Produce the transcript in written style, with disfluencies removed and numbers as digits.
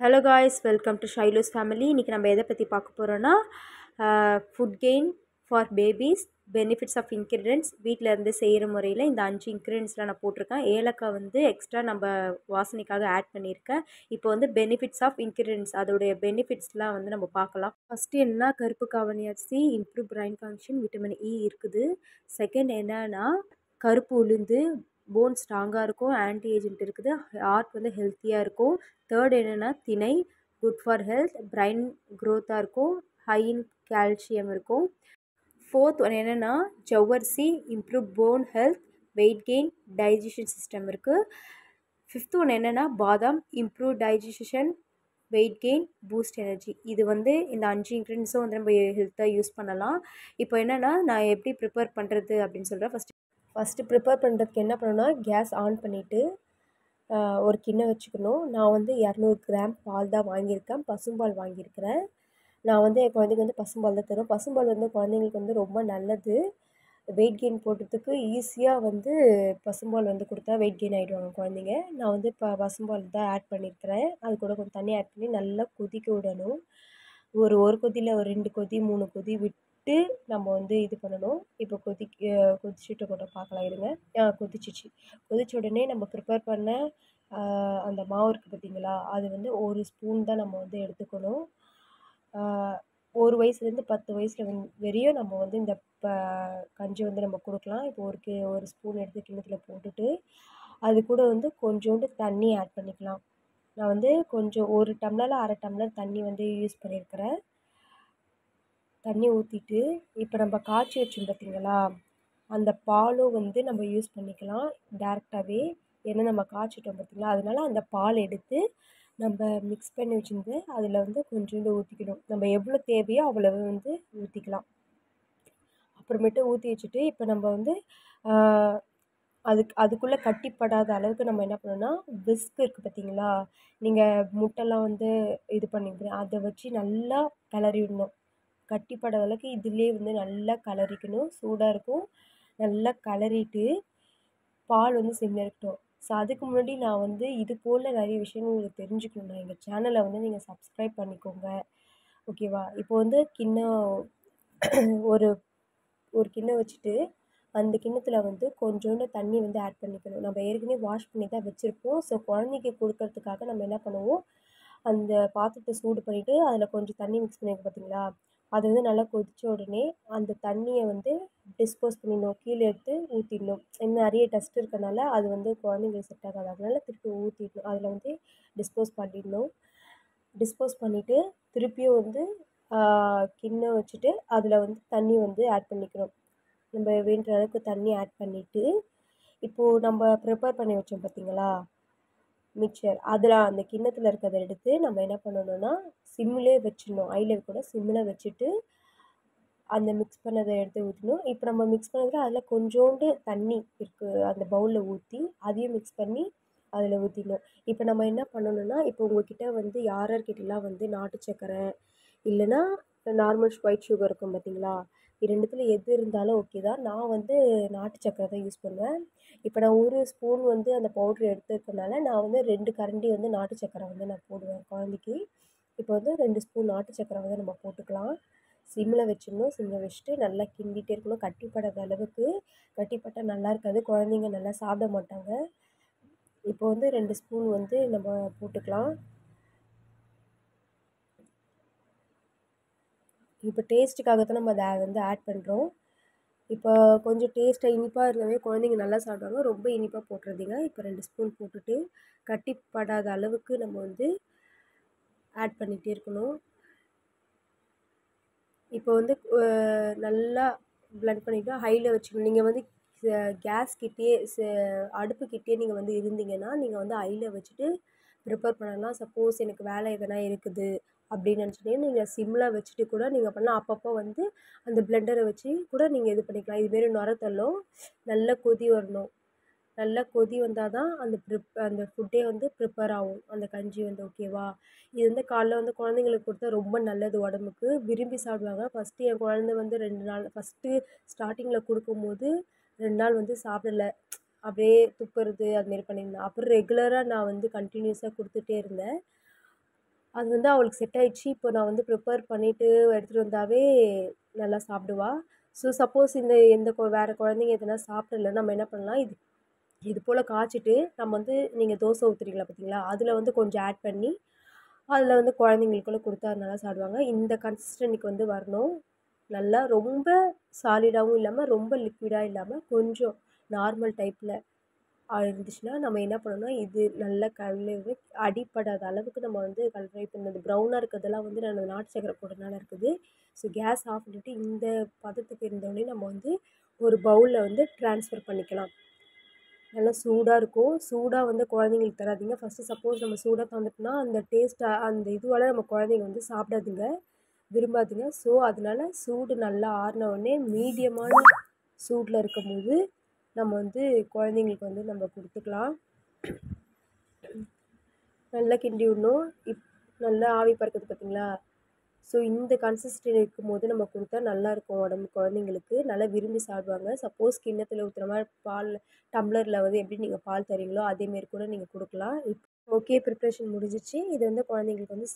Hello guys, welcome to Shylo's family. இன்றைக்கி நம்ம எதை பற்றி பார்க்க போகிறோன்னா food gain for babies, benefits of ingredients. வீட்டில் இருந்து செய்கிற முறையில் இந்த 5 இன்க்ரீடியன்ட்ஸ்லாம் நான் போட்டிருக்கேன். ஏலக்காய் வந்து எக்ஸ்ட்ரா நம்ம வாசனைக்காக ஆட் பண்ணியிருக்கேன். இப்போ வந்து பெனிஃபிட்ஸ் ஆஃப் இன்க்ரீடியன்ட்ஸ், அதோடைய பெனிஃபிட்ஸ்லாம் வந்து நம்ம பார்க்கலாம். ஃபஸ்ட்டு என்னன்னா, கருப்பு காவணி அரிசி improve brain function, vitamin E இருக்குது. செகண்ட் என்னன்னா, கருப்பு உளுந்து போன் ஸ்ட்ராங்காக இருக்கும், ஆன்டி ஏஜென்ட் இருக்குது, ஹார்ட் வந்து ஹெல்த்தியாக இருக்கும். தேர்ட் என்னென்னா, திணை குட் ஃபார் ஹெல்த், பிரைன் க்ரோத்தாக இருக்கும், ஹை இன் கால்சியம் இருக்கும். ஃபோர்த் ஒன் என்னென்னா, ஜவ்வரிசி improve phone health, weight gain, digestion system இருக்குது. ஃபிஃப்த் ஒன் என்னென்னா, பாதாம் improve digestion, weight gain, boost energy. இது வந்து இந்த 5 இன்க்ரீடியன்ஸும் வந்து நம்ம ஹெல்த்தாக யூஸ் பண்ணலாம். இப்போ என்னென்னா, நான் எப்படி ப்ரிப்பேர் பண்ணுறது அப்படின்னு சொல்கிறேன். ஃபஸ்ட்டு ப்ரிப்பேர் பண்ணுறதுக்கு என்ன பண்ணணும்னா, கேஸ் ஆன் பண்ணிவிட்டு ஒரு கிண்ணம் வச்சுக்கணும். நான் வந்து 200 கிராம் பால் தான் வாங்கியிருக்கேன், பசும்பால் வாங்கியிருக்கிறேன். நான் வந்து என் குழந்தைக்கு வந்து பசும்பால் தான் தருவேன். பசும்பால் வந்து குழந்தைங்களுக்கு வந்து ரொம்ப நல்லது. வெயிட் கெயின் போடுறதுக்கு ஈஸியாக வந்து பசும்பால் வந்து கொடுத்தா வெயிட் கெயின் ஆகிடுவாங்க குழந்தைங்க. நான் வந்து இப்போ பசும்பால் தான் ஆட் பண்ணியிருக்கிறேன். அது கூட கொஞ்சம் தண்ணி ஆட் பண்ணி நல்லா கொதிக்க விடணும். ஒரு கொதியில் ஒரு 2 கொதி 3 கொதி விட்டு நம்ம வந்து இது பண்ணணும். இப்போ கொதிச்சுட்டு கூட பார்க்கலாம் இருங்க. கொதிச்சிச்சு. கொதிச்ச உடனே நம்ம ப்ரிப்பேர் பண்ண அந்த மாவு இருக்குது பார்த்தீங்களா, அது வந்து 1 ஸ்பூன் தான் நம்ம வந்து எடுத்துக்கணும். 1 வயசுலேருந்து 10 வயசில் வரையும் நம்ம வந்து இந்த கஞ்சி வந்து நம்ம கொடுக்கலாம். இப்போ ஒரு ஸ்பூன் எடுத்து கிண்ணத்தில் போட்டுட்டு அது கூட வந்து கொஞ்சோண்டு தண்ணி ஆட் பண்ணிக்கலாம். நான் வந்து கொஞ்சம் 1 டம்ளரில் 1/2 டம்ளர் தண்ணி வந்து யூஸ் பண்ணியிருக்கிறேன். தண்ணி ஊற்றிட்டு இப்போ நம்ம காய்ச்சி வச்சோம் பார்த்தீங்களா, அந்த பாலும் வந்து நம்ம யூஸ் பண்ணிக்கலாம் டேரெக்டாகவே. ஏன்னா நம்ம காய்ச்சிட்டோம் பார்த்தீங்களா, அதனால அந்த பால் எடுத்து நம்ம மிக்ஸ் பண்ணி வச்சுருந்து அதில் வந்து கொஞ்சோண்டு ஊற்றிக்கணும். நம்ம எவ்வளோ தேவையோ அவ்வளவு வந்து ஊற்றிக்கலாம். அப்புறமேட்டு ஊற்றி வச்சுட்டு இப்போ நம்ம வந்து அதுக்குள்ளே கட்டிப்படாத அளவுக்கு நம்ம என்ன பண்ணணும்னா, விஸ்க் இருக்குது பார்த்தீங்களா, நீங்கள் முட்டைலாம் வந்து இது பண்ணிங்க அதை வச்சு நல்லா கிளறி விடணும். கட்டிப்படாத அளவுக்கு இதிலே வந்து நல்லா கிளறிக்கணும். சூடாக இருக்கும். நல்லா கிளறிட்டு பால் வந்து சிம்மில் இருக்கட்டும். ஸோ அதுக்கு முன்னாடி நான் வந்து இது போல் நிறைய விஷயங்கள் உங்களுக்கு தெரிஞ்சுக்கணுன்னா எங்கள் சேனலை வந்து நீங்கள் சப்ஸ்கிரைப் பண்ணிக்கோங்க, ஓகேவா? இப்போ வந்து ஒரு ஒரு கிண்ணம் வச்சுட்டு அந்த கிண்ணத்தில் வந்து கொஞ்சோண்டு தண்ணி வந்து ஆட் பண்ணிக்கணும். நம்ம ஏற்கனவே வாஷ் பண்ணி தான் வச்சுருப்போம். ஸோ குழந்தைக்கு கொடுக்கறதுக்காக நம்ம என்ன பண்ணுவோம், அந்த பாத்திரத்தை சூடு பண்ணிவிட்டு அதில் கொஞ்சம் தண்ணி மிக்ஸ் பண்ணியிருக்கோம் பார்த்தீங்களா, அது வந்து நல்லா கொதித்த உடனே அந்த தண்ணியை வந்து டிஸ்போஸ் பண்ணிடணும். கீழே எடுத்து ஊற்றிடணும். இன்னும் நிறைய டஸ்ட் இருக்கனால அது வந்து குழந்தைங்களுக்கு செட் ஆகாது. அதனால திருப்பி ஊற்றிடணும். அதில் வந்து டிஸ்போஸ் பண்ணிடணும். டிஸ்போஸ் பண்ணிவிட்டு திருப்பியும் வந்து கிண்ணம் வச்சுட்டு அதில் வந்து தண்ணி வந்து ஆட் பண்ணிக்கணும். நம்ம வேண்டுற அளவுக்கு தண்ணி ஆட் பண்ணிவிட்டு இப்போது நம்ம ப்ரிப்பேர் பண்ணி வச்சோம் பார்த்தீங்களா மிக்சர், அதில் அந்த கிண்ணத்தில் இருக்கிறத எடுத்து நம்ம என்ன பண்ணணும்னா சிம்மிலே வச்சிடணும். ஹையில் கூட சிம்மில் வச்சுட்டு அந்த மிக்ஸ் பண்ணதை எடுத்து ஊற்றணும். இப்போ நம்ம மிக்ஸ் பண்ணதில் அதில் கொஞ்சோண்டு தண்ணி இருக்குது அந்த பவுலில் ஊற்றி அதையும் மிக்ஸ் பண்ணி அதில் ஊற்றிடணும். இப்போ நம்ம என்ன பண்ணணும்னா, இப்போ உங்கள்கிட்ட வந்து யார்கிட்டலாம் வந்து நாட்டு சக்கரை இல்லைன்னா நார்மல் ஒயிட் சுகர் இருக்கும் பார்த்தீங்களா, இது 2த்துல எது இருந்தாலும் ஓகே தான். நான் வந்து நாட்டு சக்கரை தான் யூஸ் பண்ணுவேன். இப்போ நான் 1 ஸ்பூன் வந்து அந்த பவுட்ரு எடுத்துருக்கனால நான் வந்து 2 கரண்டி வந்து நாட்டு சக்கரை வந்து நான் போடுவேன் குழந்தைக்கு. இப்போ வந்து 2 ஸ்பூன் நாட்டு சக்கரை வந்து நம்ம போட்டுக்கலாம். சிம்மில் வச்சிடணும். சிம்மில் வச்சுட்டு நல்லா கிண்டிகிட்டே இருக்கணும். கட்டிப்படாத அளவுக்கு. கட்டிப்பட்டால் நல்லா இருக்காது, குழந்தைங்க நல்லா சாப்பிட மாட்டாங்க. இப்போ வந்து 2 ஸ்பூன் வந்து நம்ம போட்டுக்கலாம். இப்போ டேஸ்ட்டுக்காக தான் நம்ம அதை வந்து ஆட் பண்ணுறோம். இப்போ கொஞ்சம் டேஸ்ட்டாக இனிப்பாக இருந்தாவே குழந்தைங்க நல்லா சாப்பிடுவாங்க. ரொம்ப இனிப்பாக போட்டுறாதீங்க. இப்போ 2 ஸ்பூன் போட்டுட்டு கட்டிப்படாத அளவுக்கு நம்ம வந்து ஆட் பண்ணிகிட்டே இருக்கணும். இப்போ வந்து நல்லா பிளெண்ட் பண்ணிவிட்டு ஹையில் வச்சுக்கணும். நீங்கள் வந்து கேஸ்கிட்டேயே அடுப்புக்கிட்டேயே நீங்கள் வந்து இருந்தீங்கன்னா நீங்கள் வந்து ஹையில் வச்சுட்டு ப்ரிப்பேர் பண்ணலாம். சப்போஸ் எனக்கு வேலை எதனா இருக்குது அப்படின்னு நினச்சிட்டிங்கன்னா நீங்கள் சிம்மில் வச்சுட்டு கூட நீங்கள் பண்ணலாம். அப்பப்போ வந்து அந்த பிளெண்டரை வச்சு கூட நீங்கள் இது பண்ணிக்கலாம். இதுமாரி நுர தள்ளும். நல்லா கொதி வரணும். நல்லா கொதி வந்தால் தான் அந்த ஃபுட்டே வந்து ப்ரிப்பேர் ஆகும், அந்த கஞ்சி வந்து, ஓகேவா? இது வந்து காலைல வந்து குழந்தைங்களுக்கு கொடுத்தா ரொம்ப நல்லது உடம்புக்கு, விரும்பி சாப்பிடுவாங்க. ஃபஸ்ட்டு என் குழந்தை வந்து 2 நாள் ஃபஸ்ட்டு ஸ்டார்டிங்கில் கொடுக்கும்போது 2 நாள் வந்து சாப்பிடல, அப்படியே துப்புறது அதுமாரி பண்ணியிருந்தேன். அப்புறம் ரெகுலராக நான் வந்து கண்டினியூஸாக கொடுத்துட்டே இருந்தேன். அது வந்து அவளுக்கு செட் ஆயிடுச்சு. இப்போ நான் வந்து ப்ரிப்பேர் பண்ணிவிட்டு எடுத்துகிட்டு வந்தாவே நல்லா சாப்பிடுவா. ஸோ சப்போஸ் இந்த எந்த வேறு குழந்தைங்க எதுனா சாப்பிடல நம்ம என்ன பண்ணலாம், இது போல் காய்ச்சிட்டு நம்ம வந்து நீங்கள் தோசை ஊற்றுறீங்களா பார்த்தீங்களா, அதில் வந்து கொஞ்சம் ஆட் பண்ணி அதில் வந்து குழந்தைங்களுக்குள்ள கொடுத்தா நல்லா சாப்பிடுவாங்க. இந்த கன்சிஸ்டன்சிக்கு வந்து வரணும். நல்லா ரொம்ப சாலிடாகவும் இல்லாமல் ரொம்ப லிக்விடாக இல்லாமல் கொஞ்சம் நார்மல் டைப்பில் இருந்துச்சுன்னா நம்ம என்ன பண்ணணும்னா இது நல்லா கலந்து அடிப்படாத அளவுக்கு நம்ம வந்து கலரி இப்போ இந்த ப்ரௌனாக இருக்கிறதெல்லாம் வந்து நான் நாட்டு சக்கரை போடுறதுனால இருக்குது. ஸோ கேஸ் ஆஃப் பண்ணிவிட்டு இந்த பதத்துக்கு இருந்தோடனே நம்ம வந்து ஒரு பவுலில் வந்து ட்ரான்ஸ்ஃபர் பண்ணிக்கலாம். நல்லா சூடாக இருக்கும். சூடாக வந்து குழந்தைங்களுக்கு தராதீங்க. ஃபஸ்ட்டு சப்போஸ் நம்ம சூடாக தந்துட்டோம்னா அந்த டேஸ்ட்டாக அந்த இதுவால் நம்ம குழந்தைங்க வந்து சாப்பிடாதுங்க, விரும்பாதுங்க. ஸோ அதனால சூடு நல்லா ஆறின உடனே மீடியமான சூடில் இருக்கும்போது நம்ம வந்து குழந்தைங்களுக்கு வந்து நம்ம கொடுத்துக்கலாம். நல்லா கிண்டி விடணும். நல்லா ஆவி பறக்குது பார்த்தீங்களா? ஸோ இந்த கன்சிஸ்டன்சி இருக்கும்போது நம்ம கொடுத்தா நல்லாயிருக்கும் உடம்பு குழந்தைங்களுக்கு. நல்லா விரும்பி சாப்பிடுவாங்க. சப்போஸ் கிண்ணத்தில் ஊற்றுற மாதிரி பால் டம்ளரில் வந்து எப்படி நீங்கள் பால் தரீங்களோ அதேமாரி கூட நீங்கள் கொடுக்கலாம். ஓகே ப்ரிப்ரேஷன் முடிஞ்சிச்சு. இது வந்து குழந்தைங்களுக்கு வந்து